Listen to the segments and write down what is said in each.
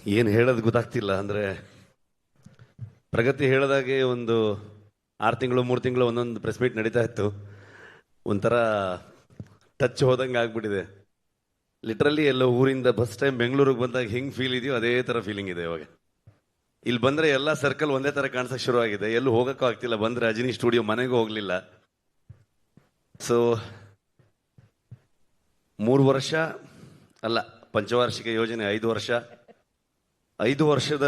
ಏನು ಹೇಳೋದು ಗೊತ್ತಾಗ್ತಿಲ್ಲ. ಅಂದರೆ ಪ್ರಗತಿ ಹೇಳಿದಾಗೆ ಒಂದು 6 ತಿಂಗಳು 3 ತಿಂಗಳು ಒಂದೊಂದು ಪ್ರೆಸ್ ಮೀಟ್ ನಡೀತಾ ಇತ್ತು. ಒಂಥರ ಟಚ್ ಹೋದಂಗೆ ಆಗ್ಬಿಟ್ಟಿದೆ. ಲಿಟ್ರಲಿ ಎಲ್ಲೋ ಊರಿಂದ ಫಸ್ಟ್ ಟೈಮ್ ಬೆಂಗಳೂರಿಗೆ ಬಂದಾಗ ಹೆಂಗೆ ಫೀಲ್ ಇದೆಯೋ ಅದೇ ಥರ ಫೀಲಿಂಗ್ ಇದೆ ಇವಾಗ. ಇಲ್ಲಿ ಬಂದರೆ ಎಲ್ಲ ಸರ್ಕಲ್ ಒಂದೇ ಥರ ಕಾಣಿಸೋಕೆ ಶುರುವಾಗಿದೆ. ಎಲ್ಲೂ ಹೋಗೋಕ್ಕೂ ಆಗ್ತಿಲ್ಲ. ಬಂದರೆ ಅಜಿನಿ ಸ್ಟುಡಿಯೋ ಮನೆಗೂ ಹೋಗಲಿಲ್ಲ. ಸೊ 3 ವರ್ಷ ಅಲ್ಲ, ಪಂಚವಾರ್ಷಿಕ ಯೋಜನೆ 5 ವರ್ಷ, 5 ವರ್ಷದ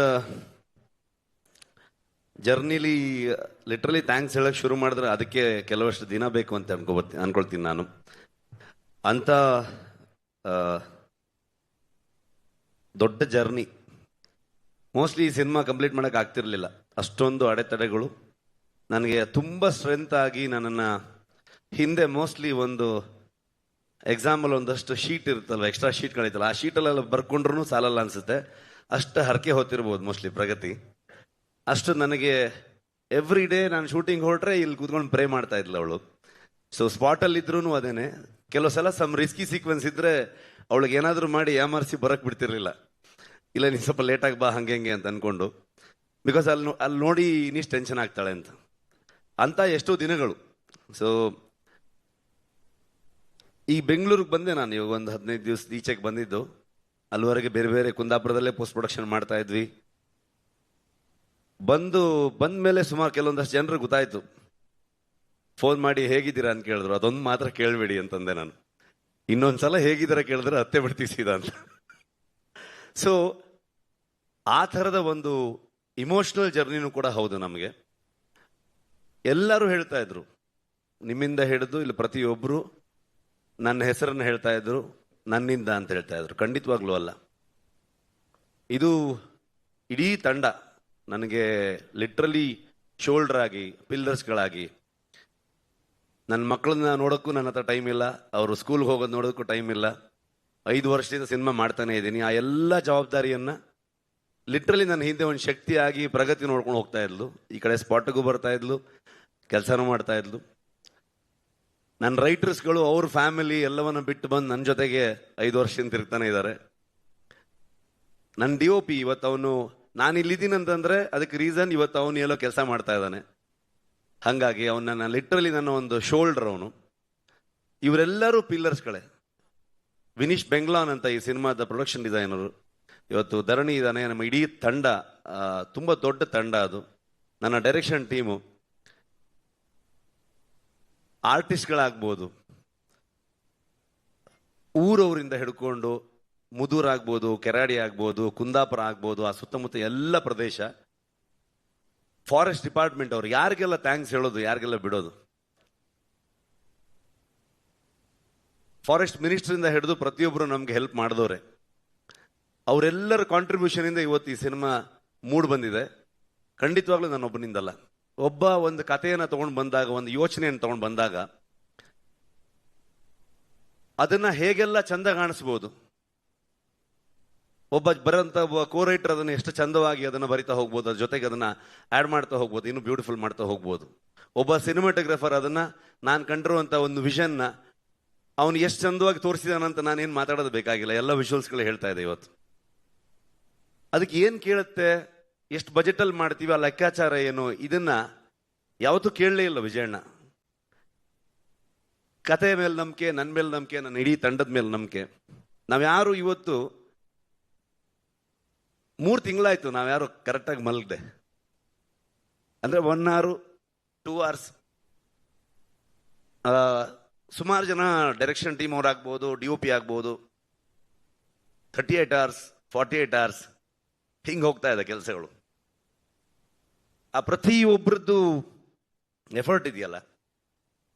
ಜರ್ನಿಲಿ ಲಿಟ್ರಲಿ ಥ್ಯಾಂಕ್ಸ್ ಹೇಳಕ್ ಶುರು ಮಾಡಿದ್ರೆ ಅದಕ್ಕೆ ಕೆಲವಷ್ಟು ದಿನ ಬೇಕು ಅಂತ ಅನ್ಕೊಳ್ತೀನಿ ನಾನು. ಅಂತ ದೊಡ್ಡ ಜರ್ನಿ ಮೋಸ್ಟ್ಲಿ ಈ ಸಿನಿಮಾ ಕಂಪ್ಲೀಟ್ ಮಾಡಕ್ ಆಗ್ತಿರ್ಲಿಲ್ಲ. ಅಷ್ಟೊಂದು ಅಡೆತಡೆಗಳು ನನಗೆ ತುಂಬ ಸ್ಟ್ರೆಂತ್ ಆಗಿ ನನ್ನನ್ನು ಹಿಂದೆ ಮೋಸ್ಟ್ಲಿ ಒಂದು ಎಕ್ಸಾಂಪಲ್ ಒಂದಷ್ಟು ಶೀಟ್ ಇರುತ್ತಲ್ವ, ಎಕ್ಸ್ಟ್ರಾ ಶೀಟ್ಗಳಿತ್ತಲ್ಲ, ಆ ಶೀಟಲ್ಲೆಲ್ಲ ಬರ್ಕೊಂಡ್ರು ಸಾಲಲ್ಲ ಅನ್ಸುತ್ತೆ. ಅಷ್ಟು ಹರಕೆ ಹೊತ್ತಿರ್ಬೋದು ಮೋಸ್ಟ್ಲಿ ಪ್ರಗತಿ. ಅಷ್ಟು ನನಗೆ ಎವ್ರಿ ಡೇ ನಾನು ಶೂಟಿಂಗ್ ಹೊರಟ್ರೆ ಇಲ್ಲಿ ಕೂತ್ಕೊಂಡು ಪ್ರೇ ಮಾಡ್ತಾ ಇದ್ಲ ಅವಳು. ಸೊ ಸ್ಪಾಟಲ್ಲಿ ಇದ್ರೂ ಅದೇನೆ. ಕೆಲವು ಸಲ ರಿಸ್ಕಿ ಸೀಕ್ವೆನ್ಸ್ ಇದ್ರೆ ಅವಳಿಗೆ ಏನಾದರೂ ಮಾಡಿ ಯಾಮರ್ಸಿ ಬರಕ್ ಬಿಡ್ತಿರ್ಲಿಲ್ಲ. ಇಲ್ಲ ನೀನು ಸ್ವಲ್ಪ ಲೇಟಾಗಿ ಬಾ ಹಂಗೆ ಅಂತ ಅನ್ಕೊಂಡು, ಬಿಕಾಸ್ ಅಲ್ಲಿ ನೋಡಿ ಇನ್ನಿಷ್ಟು ಟೆನ್ಷನ್ ಆಗ್ತಾಳೆ ಅಂತ ಎಷ್ಟೋ ದಿನಗಳು. ಸೊ ಈ ಬೆಂಗಳೂರಿಗೆ ಬಂದೆ ನಾನು ಇವಾಗ ಒಂದು 15 ದಿವಸ ಈಚೆಗೆ ಬಂದಿದ್ದು. ಅಲ್ಲಿವರೆಗೆ ಬೇರೆ ಬೇರೆ ಕುಂದಾಪುರದಲ್ಲೇ ಪೋಸ್ಟ್ ಪ್ರೊಡಕ್ಷನ್ ಮಾಡ್ತಾ ಇದ್ವಿ. ಬಂದ ಮೇಲೆ ಸುಮಾರು ಕೆಲವೊಂದಷ್ಟು ಜನರು ಗೊತ್ತಾಯ್ತು. ಫೋನ್ ಮಾಡಿ ಹೇಗಿದ್ದೀರಾ ಅಂತ ಕೇಳಿದ್ರು. ಅದೊಂದು ಮಾತ್ರ ಕೇಳಬೇಡಿ ಅಂತಂದೆ ನಾನು. ಇನ್ನೊಂದ್ಸಲ ಹೇಗಿದ್ದೀರಾ ಕೇಳಿದ್ರೆ ಹತ್ತೆ ಬಿಡ್ತೀವಿ ಸೀದಾ ಅಂತ. ಸೊ ಆ ಥರದ ಒಂದು ಇಮೋಷನಲ್ ಜರ್ನಿನೂ ಕೂಡ ಹೌದು ನಮಗೆ. ಎಲ್ಲರೂ ಹೇಳ್ತಾ ಇದ್ರು, ನಿಮ್ಮಿಂದ ಹಿಡಿದು ಇಲ್ಲಿ ಪ್ರತಿಯೊಬ್ಬರು ನನ್ನ ಹೆಸರನ್ನು ಹೇಳ್ತಾ ಇದ್ರು, ನನ್ನಿಂದ ಅಂತ ಹೇಳ್ತಾ ಇದ್ರು. ಖಂಡಿತವಾಗ್ಲೂ ಅಲ್ಲ. ಇದು ಇಡೀ ತಂಡ ನನಗೆ ಲಿಟ್ರಲಿ ಶೋಲ್ಡರ್ ಆಗಿ, ಪಿಲ್ಲರ್ಸ್ಗಳಾಗಿ. ನನ್ನ ಮಕ್ಕಳನ್ನ ನೋಡೋಕ್ಕೂ ನನ್ನ ಹತ್ರ ಟೈಮ್ ಇಲ್ಲ, ಅವರು ಸ್ಕೂಲ್ಗೆ ಹೋಗೋದು ನೋಡೋಕ್ಕೂ ಟೈಮ್ ಇಲ್ಲ. 5 ವರ್ಷದಿಂದ ಸಿನಿಮಾ ಮಾಡ್ತಾನೆ ಇದ್ದೀನಿ. ಆ ಎಲ್ಲ ಜವಾಬ್ದಾರಿಯನ್ನು ಲಿಟ್ರಲಿ ನನ್ನ ಹಿಂದೆ ಒಂದು ಶಕ್ತಿಯಾಗಿ ಪ್ರಗತಿ ನೋಡ್ಕೊಂಡು ಹೋಗ್ತಾ ಇದ್ಲು. ಈ ಕಡೆ ಸ್ಪಾಟ್ಗೂ ಬರ್ತಾ ಇದ್ಲು, ಕೆಲಸನೂ ಮಾಡ್ತಾ ಇದ್ಲು. ನನ್ನ ರೈಟರ್ಸ್ಗಳು ಅವ್ರ ಫ್ಯಾಮಿಲಿ ಎಲ್ಲವನ್ನ ಬಿಟ್ಟು ಬಂದು ನನ್ನ ಜೊತೆಗೆ 5 ವರ್ಷದಿಂದ ತಿರುಗ್ತಾನೆ ಇದ್ದಾರೆ. ನನ್ನ DOP ಇವತ್ತು ಅವನು, ನಾನು ಇಲ್ಲಿದ್ದೀನಿ ಅಂತಂದ್ರೆ ಅದಕ್ಕೆ ರೀಸನ್ ಇವತ್ತು ಅವನು ಎಲ್ಲೋ ಕೆಲಸ ಮಾಡ್ತಾ ಇದ್ದಾನೆ. ಹಾಗಾಗಿ ಅವನ ಲಿಟ್ರಲಿ ನನ್ನ ಒಂದು ಶೋಲ್ಡರ್ ಅವನು. ಇವರೆಲ್ಲರೂ ಪಿಲ್ಲರ್ಸ್ಗಳೇ. ವಿನೀಶ್ ಬೆಂಗ್ಲಾನ್ ಅಂತ ಈ ಸಿನಿಮಾದ ಪ್ರೊಡಕ್ಷನ್ ಡಿಸೈನರು. ಇವತ್ತು ಧರಣಿ ಇದ್ದಾನೆ. ನಮ್ಮ ಇಡೀ ತಂಡ ತುಂಬ ದೊಡ್ಡ ತಂಡ ಅದು. ನನ್ನ ಡೈರೆಕ್ಷನ್ ಟೀಮು, ಆರ್ಟಿಸ್ಟ್ಗಳಾಗ್ಬೋದು, ಊರವರಿಂದ ಹಿಡ್ಕೊಂಡು ಮುದೂರ್ ಆಗ್ಬೋದು, ಕೆರಾಡಿ ಆಗ್ಬೋದು, ಕುಂದಾಪುರ ಆಗ್ಬೋದು, ಆ ಸುತ್ತಮುತ್ತ ಎಲ್ಲ ಪ್ರದೇಶ, ಫಾರೆಸ್ಟ್ ಡಿಪಾರ್ಟ್ಮೆಂಟ್ ಅವರು, ಯಾರಿಗೆಲ್ಲ ಥ್ಯಾಂಕ್ಸ್ ಹೇಳೋದು, ಯಾರಿಗೆಲ್ಲ ಬಿಡೋದು. ಫಾರೆಸ್ಟ್ ಮಿನಿಸ್ಟ್ರಿಂದ ಹಿಡಿದು ಪ್ರತಿಯೊಬ್ಬರು ನಮ್ಗೆ ಹೆಲ್ಪ್ ಮಾಡಿದವ್ರೆ. ಅವರೆಲ್ಲರ ಕಾಂಟ್ರಿಬ್ಯೂಷನ್ ಇಂದ ಇವತ್ತು ಈ ಸಿನಿಮಾ ಮೂಡ್ ಬಂದಿದೆ. ಖಂಡಿತವಾಗ್ಲೂ ನಾನು ಒಬ್ಬನಿಂದಲ್ಲ. ಒಬ್ಬ ಒಂದು ಕಥೆಯನ್ನು ತಗೊಂಡು ಬಂದಾಗ, ಒಂದು ಯೋಚನೆಯನ್ನು ತಗೊಂಡು ಬಂದಾಗ ಅದನ್ನ ಹೇಗೆಲ್ಲ ಚಂದ ಕಾಣಿಸ್ಬೋದು. ಒಬ್ಬ ಬರೋಂಥ ಕೋ ರೈಟರ್ ಅದನ್ನು ಎಷ್ಟು ಚಂದವಾಗಿ ಅದನ್ನು ಬರಿತಾ ಹೋಗ್ಬೋದು, ಅದ್ರ ಜೊತೆಗೆ ಅದನ್ನ ಆ್ಯಡ್ ಮಾಡ್ತಾ ಹೋಗ್ಬೋದು, ಇನ್ನೂ ಬ್ಯೂಟಿಫುಲ್ ಮಾಡ್ತಾ ಹೋಗ್ಬೋದು. ಒಬ್ಬ ಸಿನಿಮಾಟೋಗ್ರಫರ್ ಅದನ್ನ ನಾನು ಕಂಡಿರುವಂಥ ಒಂದು ವಿಷನ್ನ ಅವನು ಎಷ್ಟು ಚಂದವಾಗಿ ತೋರಿಸಿದಾನಂತ ನಾನೇನು ಮಾತಾಡೋದು ಬೇಕಾಗಿಲ್ಲ. ಎಲ್ಲ ವಿಜುವಲ್ಸ್ಗಳು ಹೇಳ್ತಾ ಇದೆ ಇವತ್ತು. ಅದಕ್ಕೆ ಏನು ಕೇಳುತ್ತೆ, ಎಷ್ಟು ಬಜೆಟಲ್ಲಿ ಮಾಡ್ತೀವಿ, ಆ ಲೆಕ್ಕಾಚಾರ ಏನು, ಇದನ್ನ ಯಾವತ್ತೂ ಕೇಳಲೇ ಇಲ್ಲ ವಿಜಯಣ್ಣ. ಕತೆ ಮೇಲೆ ನಂಬಿಕೆ, ನನ್ನ ಮೇಲೆ ನಂಬಿಕೆ, ನನ್ನ ಇಡೀ ತಂಡದ ಮೇಲೆ ನಂಬಿಕೆ. ನಾವ್ಯಾರು ಇವತ್ತು 3 ತಿಂಗಳಾಯ್ತು ನಾವ್ಯಾರು ಕರೆಕ್ಟಾಗಿ ಮಲಗದೆ. ಅಂದರೆ 1 hour 2 hours. ಸುಮಾರು ಜನ ಡೈರೆಕ್ಷನ್ ಟೀಮ್ ಅವ್ರು ಆಗ್ಬೋದು, DOP ಆಗ್ಬೋದು, 38 hours 48 hours ಹಿಂಗೆ ಹೋಗ್ತಾ ಇದೆ ಕೆಲಸಗಳು. ಆ ಪ್ರತಿಯೊಬ್ಬರದ್ದು ಎಫರ್ಟ್ ಇದೆಯಲ್ಲ,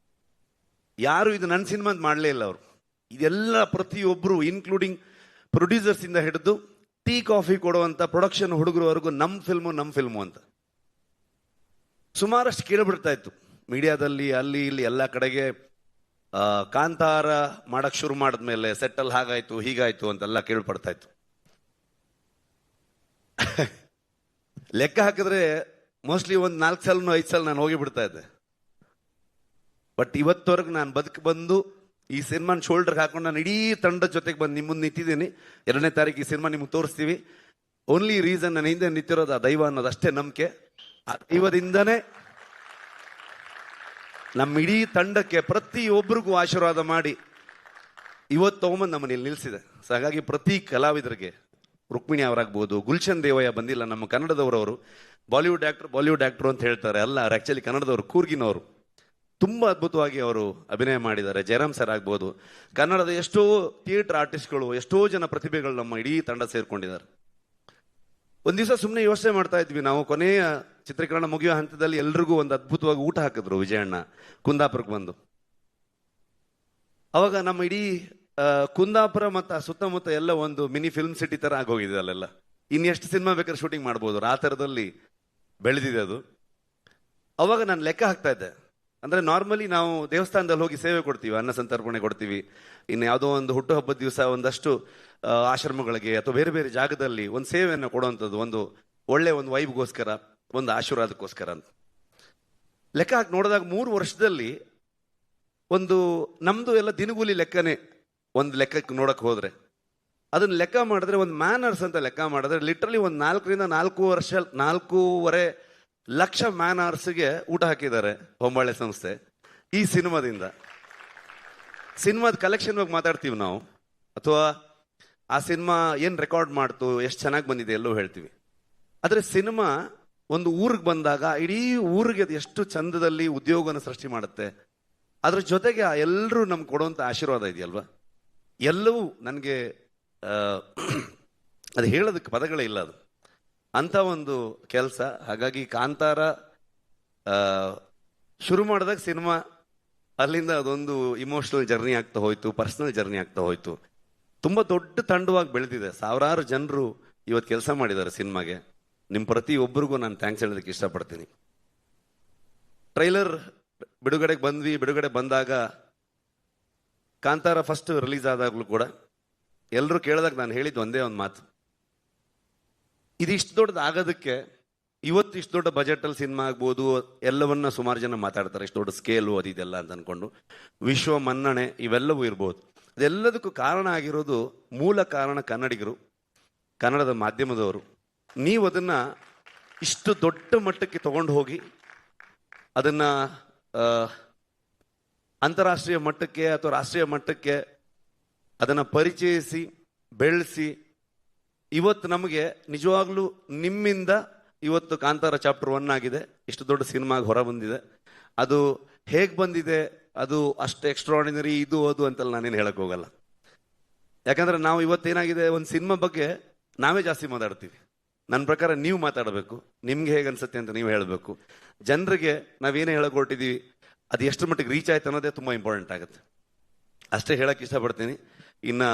ಯಾರು ಇದು ನನ್ನ ಸಿನಿಮಾ ಅಂತ ಮಾಡಲೇ ಇಲ್ಲ ಅವರು. ಇದೆಲ್ಲ ಪ್ರತಿಯೊಬ್ಬರು, ಇನ್ಕ್ಲೂಡಿಂಗ್ ಪ್ರೊಡ್ಯೂಸರ್ಸ್ ಇಂದ ಹಿಡಿದು ಟೀ ಕಾಫಿ ಕೊಡುವಂತ ಪ್ರೊಡಕ್ಷನ್ ಹುಡುಗರವರೆಗೂ ನಮ್ಮ ಫಿಲ್ಮು ಅಂತ ಸುಮಾರಷ್ಟು ಕೇಳಿಬಿಡ್ತಾ ಇತ್ತು ಮೀಡಿಯಾದಲ್ಲಿ, ಅಲ್ಲಿ ಇಲ್ಲಿ ಎಲ್ಲ ಕಡೆಗೆ. ಕಾಂತಾರ ಮಾಡಕ್ ಶುರು ಮಾಡಿದ್ಮೇಲೆ ಸೆಟ್ಟಲ್ಲಿ ಹಾಗಾಯ್ತು ಹೀಗಾಯ್ತು ಅಂತೆಲ್ಲ ಕೇಳ್ಪಡ್ತಾ ಇತ್ತು. ಲೆಕ್ಕ ಹಾಕಿದ್ರೆ ಮೋಸ್ಟ್ಲಿ ಒಂದು 4 ಸಲ 5 ಸಲ ನಾನು ಹೋಗಿ ಬಿಡ್ತಾ ಇದ್ದೆ. ಬಟ್ ಇವತ್ತವರೆಗೂ ನಾನು ಬಂದು ಈ ಸಿನಿಮಾನ ಶೋಲ್ಡರ್ಗೆ ಹಾಕೊಂಡು ನಾನು ಇಡೀ ತಂಡದ ಜೊತೆಗೆ ಬಂದು ನಿಮ್ಮ ಮುಂದೆ ನಿಂತಿದ್ದೀನಿ. 2ನೇ ತಾರೀಕು ಈ ಸಿನಿಮಾ ನಿಮ್ಗೆ ತೋರಿಸ್ತೀವಿ. ಓನ್ಲಿ ರೀಸನ್ ನನ್ನ ಹಿಂದೆ ನಿಂತಿರೋದು ಆ ದೈವ ಅನ್ನೋದಷ್ಟೇ ನಂಬಿಕೆ. ಆ ದೈವದಿಂದನೇ ನಮ್ಮ ಇಡೀ ತಂಡಕ್ಕೆ ಪ್ರತಿಯೊಬ್ಬರಿಗೂ ಆಶೀರ್ವಾದ ಮಾಡಿ ಇವತ್ತು ತಗೊಂಬಂದು ನಮ್ಮಲ್ಲಿ ನಿಲ್ಲಿಸಿದೆ. ಸೊ ಹಾಗಾಗಿ ಪ್ರತಿ ಕಲಾವಿದರಿಗೆ, ರುಕ್ಮಿಣಿ ಅವರಾಗ್ಬೋದು, ಗುಲ್ಶನ್ ದೇವಯ್ಯ ಬಂದಿಲ್ಲ, ನಮ್ಮ ಕನ್ನಡದವರವರು, ಬಾಲಿವುಡ್ ಆ್ಯಕ್ಟ್ರು ಅಂತ ಹೇಳ್ತಾರೆ, ಅಲ್ಲ ಅವ್ರು ಆ್ಯಕ್ಚುಲಿ ಕನ್ನಡದವರು, ಕೂರ್ಗಿನವರು. ತುಂಬ ಅದ್ಭುತವಾಗಿ ಅವರು ಅಭಿನಯ ಮಾಡಿದ್ದಾರೆ. ಜಯರಾಮ್ ಸರ್ ಆಗ್ಬೋದು, ಕನ್ನಡದ ಎಷ್ಟೋ ಥಿಯೇಟರ್ ಆರ್ಟಿಸ್ಟ್ಗಳು, ಎಷ್ಟೋ ಜನ ಪ್ರತಿಭೆಗಳು ನಮ್ಮ ಇಡೀ ತಂಡ ಸೇರ್ಕೊಂಡಿದ್ದಾರೆ. ಒಂದು ದಿವಸ ಸುಮ್ಮನೆ ಯೋಚನೆ ಮಾಡ್ತಾ ಇದ್ವಿ ನಾವು, ಕೊನೆಯ ಚಿತ್ರೀಕರಣ ಮುಗಿಯೋ ಹಂತದಲ್ಲಿ ಎಲ್ರಿಗೂ ಒಂದು ಅದ್ಭುತವಾಗಿ ಊಟ ಹಾಕಿದ್ರು ವಿಜಯಣ್ಣ ಕುಂದಾಪುರಕ್ಕೆ ಬಂದು. ಅವಾಗ ನಮ್ಮ ಇಡೀ ಕುಂದಾಪುರ ಮತ್ತು ಸುತ್ತಮುತ್ತ ಎಲ್ಲ ಒಂದು ಮಿನಿ ಫಿಲ್ಮ್ ಸಿಟಿ ಥರ ಆಗೋಗಿದೆ. ಅಲ್ಲೆಲ್ಲ ಇನ್ನೆಷ್ಟು ಸಿನಿಮಾ ಬೇಕಾದ್ರೆ ಶೂಟಿಂಗ್ ಮಾಡ್ಬೋದು, ಆ ಥರದಲ್ಲಿ ಬೆಳೆದಿದೆ ಅದು. ಅವಾಗ ನಾನು ಲೆಕ್ಕ ಹಾಕ್ತಾ ಇದ್ದೆ, ಅಂದರೆ ನಾರ್ಮಲಿ ನಾವು ದೇವಸ್ಥಾನದಲ್ಲಿ ಹೋಗಿ ಸೇವೆ ಕೊಡ್ತೀವಿ, ಅನ್ನ ಸಂತರ್ಪಣೆ ಕೊಡ್ತೀವಿ, ಇನ್ನು ಯಾವುದೋ ಒಂದು ಹುಟ್ಟುಹಬ್ಬದ ದಿವಸ ಒಂದಷ್ಟು ಆಶ್ರಮಗಳಿಗೆ ಅಥವಾ ಬೇರೆ ಬೇರೆ ಜಾಗದಲ್ಲಿ ಒಂದು ಸೇವೆಯನ್ನು ಕೊಡುವಂಥದ್ದು, ಒಂದು ಒಳ್ಳೆ ಒಂದು ವೈಬ್ಗೋಸ್ಕರ, ಒಂದು ಆಶೀರ್ವಾದಕ್ಕೋಸ್ಕರ ಅಂತ. ಲೆಕ್ಕ ಹಾಕಿ ನೋಡಿದಾಗ 3 ವರ್ಷದಲ್ಲಿ ಒಂದು ನಮ್ಮದು ಎಲ್ಲ ದಿನಗೂಲಿ ಲೆಕ್ಕನೇ. ಒಂದು ಲೆಕ್ಕಕ್ಕೆ ನೋಡಕ್ಕೆ ಹೋದರೆ ಅದನ್ನ ಲೆಕ್ಕ ಮಾಡಿದ್ರೆ, ಒಂದು ಮ್ಯಾನರ್ಸ್ ಅಂತ ಲೆಕ್ಕ ಮಾಡಿದ್ರೆ ಲಿಟ್ರಲಿ ಒಂದು 4ರಿಂದ 4.5 ಲಕ್ಷ ಮ್ಯಾನರ್ಸ್ಗೆ ಊಟ ಹಾಕಿದ್ದಾರೆ ಹೊಂಬಾಳೆ ಸಂಸ್ಥೆ ಈ ಸಿನಿಮಾದಿಂದ. ಸಿನಿಮಾದ ಕಲೆಕ್ಷನ್ ಬಗ್ಗೆ ಮಾತಾಡ್ತೀವಿ ನಾವು, ಅಥವಾ ಆ ಸಿನಿಮಾ ಏನು ರೆಕಾರ್ಡ್ ಮಾಡ್ತು, ಎಷ್ಟು ಚೆನ್ನಾಗಿ ಬಂದಿದೆ ಎಲ್ಲೋ ಹೇಳ್ತೀವಿ. ಆದರೆ ಸಿನಿಮಾ ಒಂದು ಊರಿಗೆ ಬಂದಾಗ ಇಡೀ ಊರಿಗೆ ಅದು ಎಷ್ಟು ಚಂದದಲ್ಲಿ ಉದ್ಯೋಗನ ಸೃಷ್ಟಿ ಮಾಡುತ್ತೆ. ಅದ್ರ ಜೊತೆಗೆ ಎಲ್ಲರೂ ನಮ್ಗೆ ಕೊಡುವಂಥ ಆಶೀರ್ವಾದ ಇದೆಯಲ್ವಾ, ಎಲ್ಲವೂ ನನಗೆ ಅದು ಹೇಳೋದಕ್ಕೆ ಪದಗಳೇ ಇಲ್ಲ. ಅದು ಅಂಥ ಒಂದು ಕೆಲಸ. ಹಾಗಾಗಿ ಕಾಂತಾರ ಶುರು ಮಾಡಿದಾಗ ಸಿನಿಮಾ, ಅಲ್ಲಿಂದ ಅದೊಂದು ಇಮೋಷನಲ್ ಜರ್ನಿ ಆಗ್ತಾ ಹೋಯ್ತು, ಪರ್ಸನಲ್ ಜರ್ನಿ ಆಗ್ತಾ ಹೋಯ್ತು. ತುಂಬ ದೊಡ್ಡ ತಂಡವಾಗಿ ಬೆಳೆದಿದೆ. 1000 ಜನರು ಇವತ್ತು ಕೆಲಸ ಮಾಡಿದ್ದಾರೆ ಸಿನಿಮಾಗೆ. ನಿಮ್ಮ ಪ್ರತಿಯೊಬ್ಬರಿಗೂ ನಾನು ಥ್ಯಾಂಕ್ಸ್ ಹೇಳೋದಕ್ಕೆ ಇಷ್ಟಪಡ್ತೀನಿ. ಟ್ರೈಲರ್ ಬಿಡುಗಡೆ ಬಂದಾಗ, ಕಾಂತಾರ ಫಸ್ಟ್ ರಿಲೀಸ್ ಆದಾಗಲೂ ಕೂಡ ಎಲ್ಲರೂ ಕೇಳಿದಾಗ ನಾನು ಹೇಳಿದ್ದು ಒಂದೇ ಒಂದು ಮಾತು, ಇದು ಇಷ್ಟು ದೊಡ್ಡದು ಆಗೋದಕ್ಕೆ, ಇವತ್ತು ಇಷ್ಟು ದೊಡ್ಡ ಬಜೆಟಲ್ಲಿ ಸಿನಿಮಾ ಆಗ್ಬೋದು, ಎಲ್ಲವನ್ನ ಸುಮಾರು ಜನ ಮಾತಾಡ್ತಾರೆ, ಇಷ್ಟು ದೊಡ್ಡ ಸ್ಕೇಲು ಅದಿದೆಲ್ಲ ಅಂತ ಅಂದ್ಕೊಂಡು, ವಿಶ್ವ ಮನ್ನಣೆ ಇವೆಲ್ಲವೂ ಇರ್ಬೋದು. ಅದೆಲ್ಲದಕ್ಕೂ ಕಾರಣ ಆಗಿರೋದು, ಮೂಲ ಕಾರಣ ಕನ್ನಡಿಗರು, ಕನ್ನಡದ ಮಾಧ್ಯಮದವರು. ನೀವು ಅದನ್ನು ಇಷ್ಟು ದೊಡ್ಡ ಮಟ್ಟಕ್ಕೆ ತಗೊಂಡು ಹೋಗಿ ಅದನ್ನು ಅಂತಾರಾಷ್ಟ್ರೀಯ ಮಟ್ಟಕ್ಕೆ ಅಥವಾ ರಾಷ್ಟ್ರೀಯ ಮಟ್ಟಕ್ಕೆ ಅದನ್ನು ಪರಿಚಯಿಸಿ ಬೆಳೆಸಿ, ಇವತ್ತು ನಮಗೆ ನಿಜವಾಗ್ಲೂ ನಿಮ್ಮಿಂದ ಇವತ್ತು ಕಾಂತಾರ ಚಾಪ್ಟರ್ 1 ಆಗಿದೆ, ಇಷ್ಟು ದೊಡ್ಡ ಸಿನಿಮಾಗೆ ಹೊರ ಬಂದಿದೆ. ಅದು ಹೇಗೆ ಬಂದಿದೆ, ಅದು ಅಷ್ಟು ಎಕ್ಸ್ಟ್ರಾರ್ಡಿನರಿ ಇದು ಅದು ಅಂತೆಲ್ಲ ನಾನೇನು ಹೇಳಕ್ ಹೋಗಲ್ಲ. ಯಾಕಂದ್ರೆ ನಾವು ಇವತ್ತೇನಾಗಿದೆ, ಒಂದು ಸಿನಿಮಾ ಬಗ್ಗೆ ನಾವೇ ಜಾಸ್ತಿ ಮಾತಾಡ್ತೀವಿ. ನನ್ನ ಪ್ರಕಾರ ನೀವು ಮಾತಾಡಬೇಕು, ನಿಮ್ಗೆ ಹೇಗೆ ಅನ್ಸುತ್ತೆ ಅಂತ ನೀವು ಹೇಳಬೇಕು. ಜನರಿಗೆ ನಾವೇನೇ ಹೇಳಕ್ ಹೊರಟಿದ್ದೀವಿ ಅದು ಎಷ್ಟು ಮಟ್ಟಿಗೆ ರೀಚ್ ಆಯ್ತು ಅನ್ನೋದೇ ತುಂಬ ಇಂಪಾರ್ಟೆಂಟ್ ಆಗುತ್ತೆ. ಅಷ್ಟೇ ಹೇಳಕ್ಕೆ ಇಷ್ಟಪಡ್ತೀನಿ. ಇನ್ನು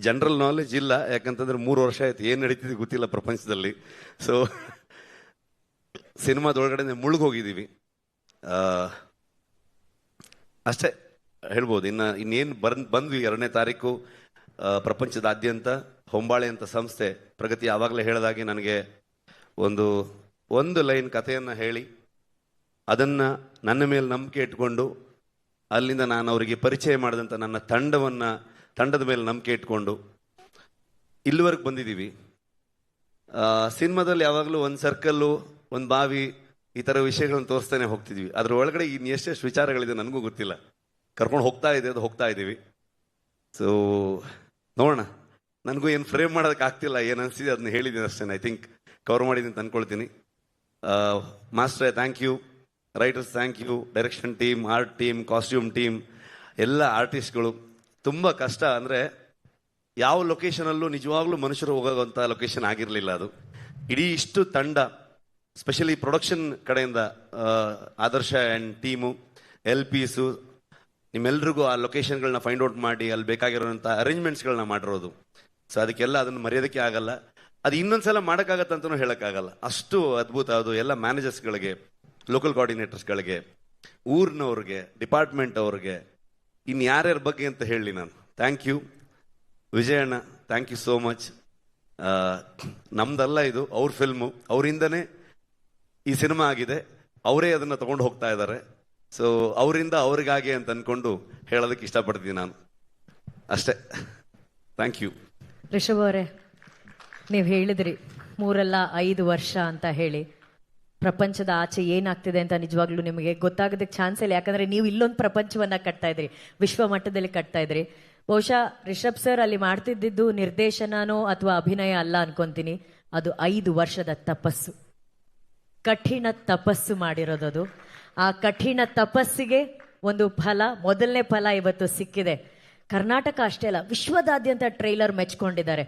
ಜನರಲ್ ನಾಲೆಜ್ ಇಲ್ಲ, ಯಾಕಂತಂದ್ರೆ 3 ವರ್ಷ ಆಯ್ತು, ಏನು ನಡೀತಿದೆ ಗೊತ್ತಿಲ್ಲ ಪ್ರಪಂಚದಲ್ಲಿ. ಸೊ ಸಿನಿಮಾದೊಳಗಡೆ ಮುಳುಗೋಗಿದ್ದೀವಿ, ಅಷ್ಟೇ ಹೇಳ್ಬೋದು. ಇನ್ನೇನು ಬಂದ್ವಿ 2ನೇ ತಾರೀಕು ಪ್ರಪಂಚದಾದ್ಯಂತ ಹೊಂಬಾಳೆ ಅಂತ ಸಂಸ್ಥೆ ಪ್ರಗತಿ ಆವಾಗಲೇ ಹೇಳಿದಾಗೆ ನನಗೆ ಒಂದು ಲೈನ್ ಕಥೆಯನ್ನು ಹೇಳಿ, ಅದನ್ನು ನನ್ನ ಮೇಲೆ ನಂಬಿಕೆ ಇಟ್ಕೊಂಡು, ಅಲ್ಲಿಂದ ನಾನು ಅವರಿಗೆ ಪರಿಚಯ ಮಾಡಿದಂಥ ನನ್ನ ತಂಡದ ಮೇಲೆ ನಂಬಿಕೆ ಇಟ್ಕೊಂಡು ಇಲ್ಲಿವರೆಗೆ ಬಂದಿದ್ದೀವಿ. ಸಿನಿಮಾದಲ್ಲಿ ಯಾವಾಗಲೂ ಒಂದು ಸರ್ಕಲ್ಲು, ಒಂದು ಬಾವಿ, ಈ ಥರ ವಿಷಯಗಳನ್ನು ತೋರಿಸ್ತಾನೆ ಹೋಗ್ತಿದ್ವಿ. ಅದ್ರ ಒಳಗಡೆ ಇನ್ನು ಎಷ್ಟೆಷ್ಟು ವಿಚಾರಗಳಿದೆ ನನಗೂ ಗೊತ್ತಿಲ್ಲ. ಕರ್ಕೊಂಡು ಹೋಗ್ತಾ ಇದ್ದೀವಿ. ಸೊ ನೋಡೋಣ. ನನಗೂ ಏನು ಫ್ರೇಮ್ ಮಾಡೋದಕ್ಕೆ ಆಗ್ತಿಲ್ಲ, ಏನು ಅನಿಸಿದೆ ಅದನ್ನ ಹೇಳಿದ್ದೀನಿ ಅಷ್ಟೇ. ಐ ಥಿಂಕ್ ಕವರ್ ಮಾಡಿದ್ದೀನಿ ಅಂತ ಅಂದ್ಕೊಳ್ತೀನಿ. ಮಾಸ್ಟ್ರೇ thank you, writers thank you, direction team, art team, costume team, ಎಲ್ಲ ಆರ್ಟಿಸ್ಟ್ಗಳು. ತುಂಬ ಕಷ್ಟ. ಅಂದರೆ ಯಾವ ಲೊಕೇಶನಲ್ಲೂ ನಿಜವಾಗ್ಲೂ ಮನುಷ್ಯರು ಹೋಗೋವಂಥ ಲೊಕೇಶನ್ ಆಗಿರಲಿಲ್ಲ ಅದು. ಇಡೀ ಇಷ್ಟು ತಂಡ, ಸ್ಪೆಷಲಿ ಪ್ರೊಡಕ್ಷನ್ ಕಡೆಯಿಂದ ಆದರ್ಶ ಆ್ಯಂಡ್ ಟೀಮು, LPಸು, ನಿಮ್ಮೆಲ್ರಿಗೂ ಆ ಲೊಕೇಶನ್ಗಳನ್ನ ಫೈಂಡ್ ಔಟ್ ಮಾಡಿ ಅಲ್ಲಿ ಬೇಕಾಗಿರೋಂಥ ಅರೇಂಜ್ಮೆಂಟ್ಸ್ಗಳನ್ನ ಮಾಡಿರೋದು. ಸೊ ಅದಕ್ಕೆಲ್ಲ ಅದನ್ನು ಮರೆಯೋದಕ್ಕೆ ಆಗಲ್ಲ. ಅದು ಇನ್ನೊಂದ್ಸಲ ಮಾಡೋಕ್ಕಾಗತ್ತಂತನೂ ಹೇಳೋಕ್ಕಾಗಲ್ಲ, ಅಷ್ಟು ಅದ್ಭುತ ಅದು. ಎಲ್ಲ ಮ್ಯಾನೇಜರ್ಸ್ಗಳಿಗೆ, ಲೋಕಲ್ ಕೋಆರ್ಡಿನೇಟರ್ಸ್ಗಳಿಗೆ, ಊರಿನವ್ರಿಗೆ, ಡಿಪಾರ್ಟ್ಮೆಂಟ್ ಅವ್ರಿಗೆ, ಇನ್ನು ಯಾರ್ಯಾರ ಬಗ್ಗೆ ಅಂತ ಹೇಳಿ ನಾನು. ಥ್ಯಾಂಕ್ ಯು ವಿಜಯಣ್ಣ, ಥ್ಯಾಂಕ್ ಯು ಸೋ ಮಚ್. ನಮ್ದಲ್ಲ ಇದು, ಅವ್ರ ಫಿಲ್ಮು, ಅವರಿಂದನೇ ಈ ಸಿನಿಮಾ ಆಗಿದೆ, ಅವರೇ ಅದನ್ನು ತಗೊಂಡು ಹೋಗ್ತಾ ಇದ್ದಾರೆ. ಸೊ ಅವರಿಂದ ಅವ್ರಿಗಾಗಿ ಅಂತ ಅಂದ್ಕೊಂಡು ಹೇಳೋದಕ್ಕೆ ಇಷ್ಟಪಡ್ತೀನಿ ನಾನು, ಅಷ್ಟೇ. Thank you. ರಿಷಬ್ ಅವರೇ. ನೀವು ಹೇಳಿದ್ರಿ 3 ಅಲ್ಲ 5 ವರ್ಷ ಅಂತ ಹೇಳಿ. ಪ್ರಪಂಚದ ಆಚೆ ಏನಾಗ್ತಿದೆ ಅಂತ ನಿಜವಾಗ್ಲೂ ನಿಮಗೆ ಗೊತ್ತಾಗೋದಕ್ಕೆ ಚಾನ್ಸ್ ಇಲ್ಲ. ಯಾಕಂದ್ರೆ ನೀವು ಇಲ್ಲೊಂದು ಪ್ರಪಂಚವನ್ನ ಕಟ್ತಾ ಇದ್ರಿ, ವಿಶ್ವ ಮಟ್ಟದಲ್ಲಿ ಕಟ್ತಾ ಇದ್ರಿ. ಬಹುಶಃ ರಿಷಬ್ ಸರ್ ಅಲ್ಲಿ ಮಾಡ್ತಿದ್ದಿದ್ದು ನಿರ್ದೇಶನನೋ ಅಥವಾ ಅಭಿನಯ ಅಲ್ಲ ಅನ್ಕೊಂತೀನಿ. ಅದು 5 ವರ್ಷದ ತಪಸ್ಸು, ಕಠಿಣ ತಪಸ್ಸು ಮಾಡಿರೋದದು. ಆ ಕಠಿಣ ತಪಸ್ಸಿಗೆ ಒಂದು ಫಲ, ಮೊದಲನೇ ಫಲ ಇವತ್ತು ಸಿಕ್ಕಿದೆ. ಕರ್ನಾಟಕ ಅಷ್ಟೇ ಅಲ್ಲ, ವಿಶ್ವದಾದ್ಯಂತ ಟ್ರೈಲರ್ ಮೆಚ್ಕೊಂಡಿದ್ದಾರೆ.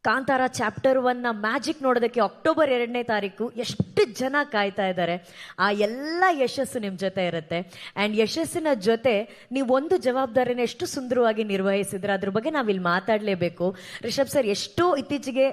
ಕಾಂತಾರ ಚಾಪ್ಟರ್ 1 ಮ್ಯಾಜಿಕ್ ನೋಡೋದಕ್ಕೆ ಅಕ್ಟೋಬರ್ 2ನೇ ತಾರೀಕು ಎಷ್ಟು ಜನ ಕಾಯ್ತಾ ಇದ್ದಾರೆ. ಆ ಎಲ್ಲ ಯಶಸ್ಸು ನಿಮ್ಮ ಜೊತೆ ಇರುತ್ತೆ. ಆ್ಯಂಡ್ ಯಶಸ್ಸಿನ ಜೊತೆ ನೀವು ಒಂದು ಜವಾಬ್ದಾರಿನ ಎಷ್ಟು ಸುಂದರವಾಗಿ ನಿರ್ವಹಿಸಿದ್ರೆ ಅದ್ರ ಬಗ್ಗೆ ನಾವಿಲ್ಲಿ ಮಾತಾಡಲೇಬೇಕು. ರಿಷಬ್ ಸರ್, ಎಷ್ಟೋ ಇತ್ತೀಚೆಗೆ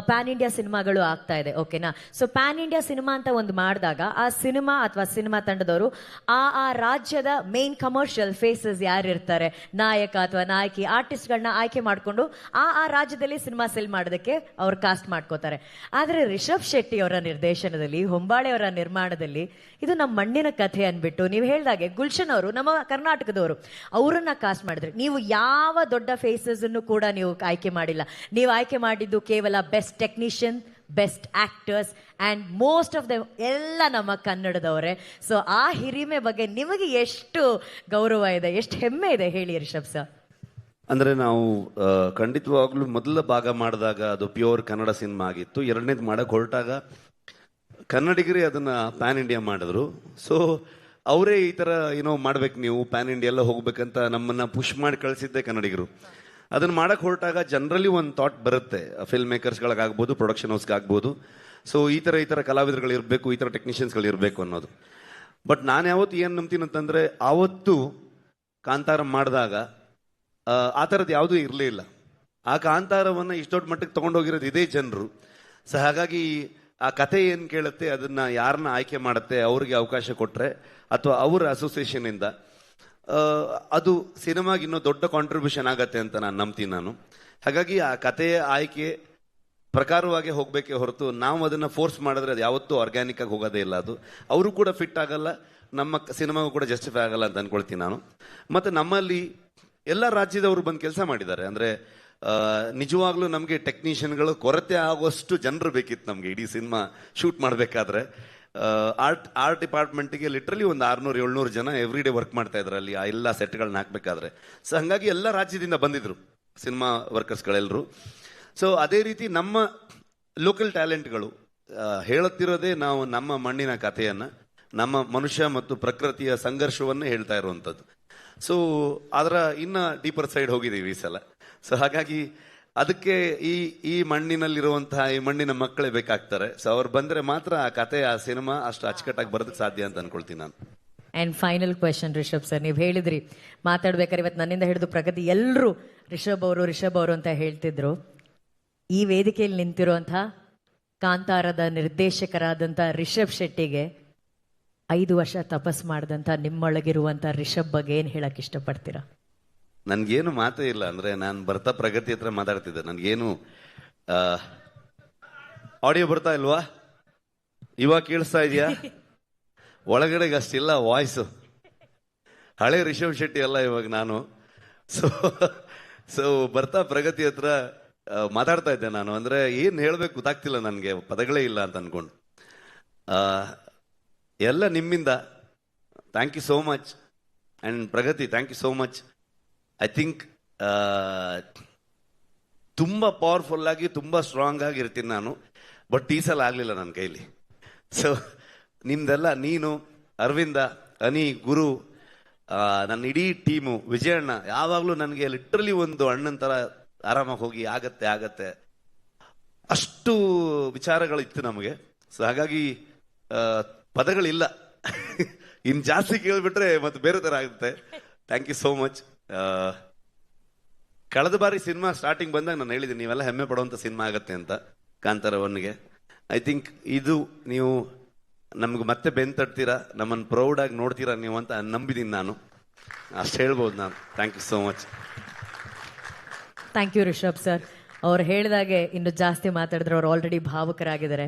ಪ್ಯಾನ್ ಇಂಡಿಯಾ ಸಿನಿಮಾಗಳು ಆಗ್ತಾ ಇದೆ, ಓಕೆನಾ? ಸೊ ಪ್ಯಾನ್ ಇಂಡಿಯಾ ಸಿನಿಮಾ ಅಂತ ಒಂದು ಮಾಡಿದಾಗ ಆ ಸಿನಿಮಾ ಅಥವಾ ಸಿನಿಮಾ ತಂಡದವರು ಆ ರಾಜ್ಯದ ಮೇನ್ ಕಮರ್ಷಿಯಲ್ ಫೇಸಸ್ ಯಾರಿರ್ತಾರೆ, ನಾಯಕ ಅಥವಾ ನಾಯಕಿ, ಆರ್ಟಿಸ್ಟ್ಗಳನ್ನ ಆಯ್ಕೆ ಮಾಡಿಕೊಂಡು ಆ ರಾಜ್ಯದಲ್ಲಿ ಸಿನಿಮಾ ಸೆಲ್ ಮಾಡೋದಕ್ಕೆ ಅವ್ರು ಕಾಸ್ಟ್ ಮಾಡ್ಕೋತಾರೆ. ಆದ್ರೆ ರಿಷಬ್ ಶೆಟ್ಟಿ ಅವರ ನಿರ್ದೇಶನದಲ್ಲಿ, ಹೊಂಬಾಳೆ ಅವರ ನಿರ್ಮಾಣದಲ್ಲಿ ಇದು ನಮ್ಮ ಮಣ್ಣಿನ ಕಥೆ ಅನ್ಬಿಟ್ಟು ನೀವು ಹೇಳ್ದಾಗೆ ಗುಲ್ಶನ್ ಅವರು ನಮ್ಮ ಕರ್ನಾಟಕದವರು, ಅವರನ್ನ ಕಾಸ್ಟ್ ಮಾಡಿದ್ರಿ. ನೀವು ಯಾವ ದೊಡ್ಡ ಫೇಸಸ್ ಅನ್ನು ಕೂಡ ನೀವು ಆಯ್ಕೆ ಮಾಡಿಲ್ಲ. ನೀವು ಆಯ್ಕೆ ಮಾಡಿದ್ದು ಕೇವಲ best technician, best actors and most of the ಎಲ್ಲ ನಮ್ಮ ಕನ್ನಡದವರೇ. ಸೊ ಆ ಹಿರಿಮೆ ಬಗ್ಗೆ ನಿಮಗೆ ಎಷ್ಟು ಗೌರವ ಇದೆ, ಎಷ್ಟು ಹೆಮ್ಮೆ ಇದೆ ಹೇಳಿ ರಿಷಬ್ ಸರ್. ಅಂದರೆ ನಾವು ಖಂಡಿತವಾಗ್ಲೂ ಮೊದಲ ಭಾಗ ಮಾಡಿದಾಗ ಅದು ಪ್ಯೂರ್ ಕನ್ನಡ ಸಿನಿಮಾ ಆಗಿತ್ತು. ಎರಡನೇದು ಮಾಡಕ್ಕೆ ಹೊರಟಾಗ ಕನ್ನಡಿಗರೇ ಅದನ್ನು ಪ್ಯಾನ್ ಇಂಡಿಯಾ ಮಾಡಿದ್ರು. ಸೊ ಅವರೇ ಈ ಥರ ಏನೋ ಮಾಡ್ಬೇಕು, ನೀವು ಪ್ಯಾನ್ ಇಂಡಿಯಾ ಎಲ್ಲ ಹೋಗ್ಬೇಕಂತ ನಮ್ಮನ್ನು ಪುಷ್ ಮಾಡಿ ಕಳಿಸಿದ್ದೆ ಕನ್ನಡಿಗರು. ಅದನ್ನು ಮಾಡಕ್ಕೆ ಹೊರಟಾಗ ಜನರಲಿ ಒಂದು ಥಾಟ್ ಬರುತ್ತೆ, ಫಿಲ್ಮ್ ಮೇಕರ್ಸ್ಗಳಿಗಾಗ್ಬೋದು, ಪ್ರೊಡಕ್ಷನ್ ಹೌಸ್ಗಾಗ್ಬೋದು. ಸೊ ಈ ಥರ ಕಲಾವಿದರುಗಳು ಇರಬೇಕು, ಈ ಥರ ಟೆಕ್ನಿಷಿಯನ್ಸ್ಗಳು ಇರಬೇಕು ಅನ್ನೋದು. ಬಟ್ ನಾನು ಯಾವತ್ತು ಏನು ನಂಬ್ತೀನಿ ಅಂತಂದರೆ, ಆವತ್ತು ಕಾಂತಾರ ಮಾಡಿದಾಗ ಆ ಥರದ್ದು ಯಾವುದೂ ಇರಲೇ ಇಲ್ಲ. ಆ ಕಾಂತಾರವನ್ನು ಇಷ್ಟು ದೊಡ್ಡ ಮಟ್ಟಕ್ಕೆ ತೊಗೊಂಡೋಗಿರೋದು ಇದೇ ಜನರು. ಸೊ ಹಾಗಾಗಿ ಆ ಕತೆ ಏನು ಕೇಳುತ್ತೆ, ಅದನ್ನು ಯಾರನ್ನ ಆಯ್ಕೆ ಮಾಡುತ್ತೆ, ಅವ್ರಿಗೆ ಅವಕಾಶ ಕೊಟ್ಟರೆ ಅಥವಾ ಅವರ ಅಸೋಸಿಯೇಷನಿಂದ ಅದು ಸಿನಿಮಾಗೆ ಇನ್ನೂ ದೊಡ್ಡ ಕಾಂಟ್ರಿಬ್ಯೂಷನ್ ಆಗತ್ತೆ ಅಂತ ನಾನು ನಂಬ್ತೀನಿ ನಾನು. ಹಾಗಾಗಿ ಆ ಕಥೆಯ ಆಯ್ಕೆ ಪ್ರಕಾರವಾಗಿ ಹೋಗಬೇಕೇ ಹೊರತು ನಾವು ಅದನ್ನು ಫೋರ್ಸ್ ಮಾಡಿದ್ರೆ ಅದು ಯಾವತ್ತೂ ಆರ್ಗ್ಯಾನಿಕ್ ಆಗಿ ಹೋಗೋದೇ ಇಲ್ಲ. ಅದು ಅವರು ಕೂಡ ಫಿಟ್ ಆಗಲ್ಲ, ನಮ್ಮ ಸಿನಿಮಾಗೂ ಕೂಡ ಜಸ್ಟಿಫೈ ಆಗಲ್ಲ ಅಂತ ಅಂದ್ಕೊಳ್ತೀನಿ ನಾನು. ಮತ್ತು ನಮ್ಮಲ್ಲಿ ಎಲ್ಲ ರಾಜ್ಯದವರು ಬಂದು ಕೆಲಸ ಮಾಡಿದ್ದಾರೆ. ಅಂದರೆ ನಿಜವಾಗ್ಲೂ ನಮಗೆ ಟೆಕ್ನಿಷಿಯನ್ಗಳು ಕೊರತೆ ಆಗುವಷ್ಟು ಜನರು ಬೇಕಿತ್ತು ನಮಗೆ ಇಡೀ ಸಿನಿಮಾ ಶೂಟ್ ಮಾಡಬೇಕಾದ್ರೆ. ಆರ್ಟ್ ಡಿಪಾರ್ಟ್ಮೆಂಟಿಗೆ ಲಿಟ್ರಲಿ ಒಂದು 600-700 ಜನ ಎವ್ರಿ ಡೇ ವರ್ಕ್ ಮಾಡ್ತಾ ಇದ್ರು ಅಲ್ಲಿ ಆ ಎಲ್ಲ ಸೆಟ್ಗಳನ್ನ ಹಾಕಬೇಕಾದ್ರೆ. ಸೊ ಹಾಗಾಗಿ ಎಲ್ಲ ರಾಜ್ಯದಿಂದ ಬಂದಿದ್ರು ಸಿನಿಮಾ ವರ್ಕರ್ಸ್ಗಳೆಲ್ಲರೂ. ಸೊ ಅದೇ ರೀತಿ ನಮ್ಮ ಲೋಕಲ್ ಟ್ಯಾಲೆಂಟ್ಗಳು ಹೇಳುತ್ತಿರೋದೇ ನಾವು ನಮ್ಮ ಮಣ್ಣಿನ ಕಥೆಯನ್ನು, ನಮ್ಮ ಮನುಷ್ಯ ಮತ್ತು ಪ್ರಕೃತಿಯ ಸಂಘರ್ಷವನ್ನೇ ಹೇಳ್ತಾ ಇರುವಂಥದ್ದು. ಸೊ ಅದರ ಇನ್ನು ಡೀಪರ್ ಸೈಡ್ ಹೋಗಿದ್ದೀವಿ ಈ ಸಲ. ಸೊ ಹಾಗಾಗಿ ಅದಕ್ಕೆ ಈ ಮಣ್ಣಿನಲ್ಲಿರುವಂತಹ ಈ ಮಣ್ಣಿನ ಮಕ್ಕಳೇ ಬೇಕಾಗ್ತಾರೆ. ಸೊ ಅವ್ರು ಬಂದರೆ ಮಾತ್ರ ಆ ಕತೆ, ಆ ಸಿನಿಮಾ ಅಷ್ಟು ಅಚ್ಚುಕಟ್ಟಾಗಿ ಬರೋದಕ್ಕೆ ಸಾಧ್ಯ ಅಂತ ಅನ್ಕೊಳ್ತೀನಿ ನಾನು. And final question Rishab sir, ನೀವು ಹೇಳಿದ್ರಿ ಮಾತಾಡ್ಬೇಕಾದ್ರೆ ಇವತ್ತು ನನ್ನಿಂದ ಹಿಡಿದು ಪ್ರಗತಿ ಎಲ್ಲರೂ ರಿಷಬ್ ಅವರು ಅಂತ ಹೇಳ್ತಿದ್ರು. ಈ ವೇದಿಕೆಯಲ್ಲಿ ನಿಂತಿರುವಂಥ ಕಾಂತಾರದ ನಿರ್ದೇಶಕರಾದಂಥ ರಿಷಬ್ ಶೆಟ್ಟಿಗೆ 5 ವರ್ಷ ತಪಸ್ ಮಾಡಿದಂಥ ನಿಮ್ಮೊಳಗಿರುವಂಥ ರಿಷಬ್ ಬಗ್ಗೆ ಏನು ಹೇಳಕ್ಕೆ ಇಷ್ಟಪಡ್ತೀರಾ? ನನಗೇನು ಮಾತೇ ಇಲ್ಲ. ಅಂದರೆ ನಾನು ಬರ್ತಾ ಪ್ರಗತಿ ಹತ್ರ ಮಾತಾಡ್ತಿದ್ದೆ, ನನಗೇನು ಆಡಿಯೋ ಬರ್ತಾ ಇಲ್ವಾ? ಇವಾಗ ಕೇಳಿಸ್ತಾ ಇದೆಯಾ? ಒಳಗಡೆಗೆ ಅಷ್ಟಿಲ್ಲ ವಾಯ್ಸು. ಹಳೆ ರಿಷಬ್ ಶೆಟ್ಟಿ ಅಲ್ಲ ಇವಾಗ ನಾನು. ಸೊ ಬರ್ತಾ ಪ್ರಗತಿ ಹತ್ರ ಮಾತಾಡ್ತಾ ಇದ್ದೆ ನಾನು. ಅಂದರೆ ಏನು ಹೇಳಬೇಕು ಗೊತ್ತಾಗ್ತಿಲ್ಲ ನನಗೆ, ಪದಗಳೇ ಇಲ್ಲ ಅಂತ ಅಂದ್ಕೊಂಡು. ಎಲ್ಲ ನಿಮ್ಮಿಂದ. Thank you so much. And Pragathi, thank you so much. I think ತುಂಬ ಪವರ್ಫುಲ್ಲಾಗಿ, ತುಂಬ ಸ್ಟ್ರಾಂಗ್ ಆಗಿ ಇರ್ತೀನಿ ನಾನು. ಬಟ್ ಈ ಸಲ ಆಗಲಿಲ್ಲ ನನ್ನ ಕೈಲಿ. ಸೊ ನಿಮ್ದೆಲ್ಲ, ನೀನು, ಅರವಿಂದ, ಅನಿ, ಗುರು, ನನ್ನ ಇಡೀ ಟೀಮು, ವಿಜಯಣ್ಣ ಯಾವಾಗಲೂ ನನಗೆ ಲಿಟ್ರಲಿ ಒಂದು ಅಣ್ಣನ ಥರ ಆರಾಮಾಗಿ ಹೋಗಿ ಆಗತ್ತೆ ಅಷ್ಟು ವಿಚಾರಗಳಿತ್ತು ನಮಗೆ. ಸೊ ಹಾಗಾಗಿ ಪದಗಳಿಲ್ಲ. ಇನ್ನು ಜಾಸ್ತಿ ಕೇಳಿಬಿಟ್ರೆ ಮತ್ತೆ ಬೇರೆ ಥರ ಆಗುತ್ತೆ. Thank you so much. ಕಳೆದ ಬಾರಿ ಸಿನಿಮಾ ಸ್ಟಾರ್ಟಿಂಗ್ ಬಂದಾಗ ನಾನು ಹೇಳಿದ್ದೀನಿ, ನೀವೆಲ್ಲ ಹೆಮ್ಮೆ ಪಡುವಂಥ ಸಿನಿಮಾ ಆಗತ್ತೆ ಅಂತ ಕಾಂತಾರ 1ಗೆ. ಐ ಥಿಂಕ್ ಇದು ನೀವು ನಮ್ಗೆ ಮತ್ತೆ ಬೆನ್ ತಡ್ತೀರಾ, ನಮ್ಮನ್ನು ಪ್ರೌಡಾಗಿ ನೋಡ್ತೀರಾ ನೀವು ಅಂತ ನಂಬಿದ್ದೀನಿ ನಾನು. ಅಷ್ಟು ಹೇಳ್ಬೋದು ನಾನು. Thank you so much. Thank you Rishab sir. ಅವ್ರು ಹೇಳಿದಾಗೆ ಇನ್ನು ಜಾಸ್ತಿ ಮಾತಾಡಿದ್ರೆ ಅವ್ರು ಆಲ್ರೆಡಿ ಭಾವುಕರಾಗಿದ್ದಾರೆ.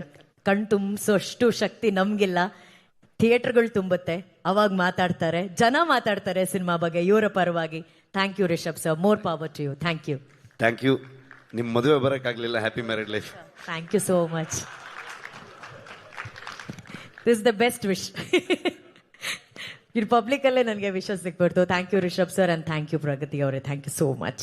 ಕಣ್ ತುಂಬಿಸೋಷ್ಟು ಶಕ್ತಿ ನಮಗಿಲ್ಲ. ಥಿಯೇಟರ್ಗಳು ತುಂಬುತ್ತೆ, ಅವಾಗ ಮಾತಾಡ್ತಾರೆ, ಜನ ಮಾತಾಡ್ತಾರೆ ಸಿನಿಮಾ ಬಗ್ಗೆ ಇವರ ಪರವಾಗಿ. Thank you Rishab sir. More power to you. Thank you. Thank you. ನಿಮ್ ಮದುವೆ ಬರಕ್ಕಾಗ್ಲಿಲ್ಲ, happy married life. Thank you so much. This the best wish. ಇದು ಪಬ್ಲಿಕ್ ಅಲ್ಲೇ ನನಗೆ ವಿಶಸ್ ಸಿಕ್ಬಿಡ್ತು. Thank you Rishab sir and thank you Pragati ಅವರೇ. Thank you so much.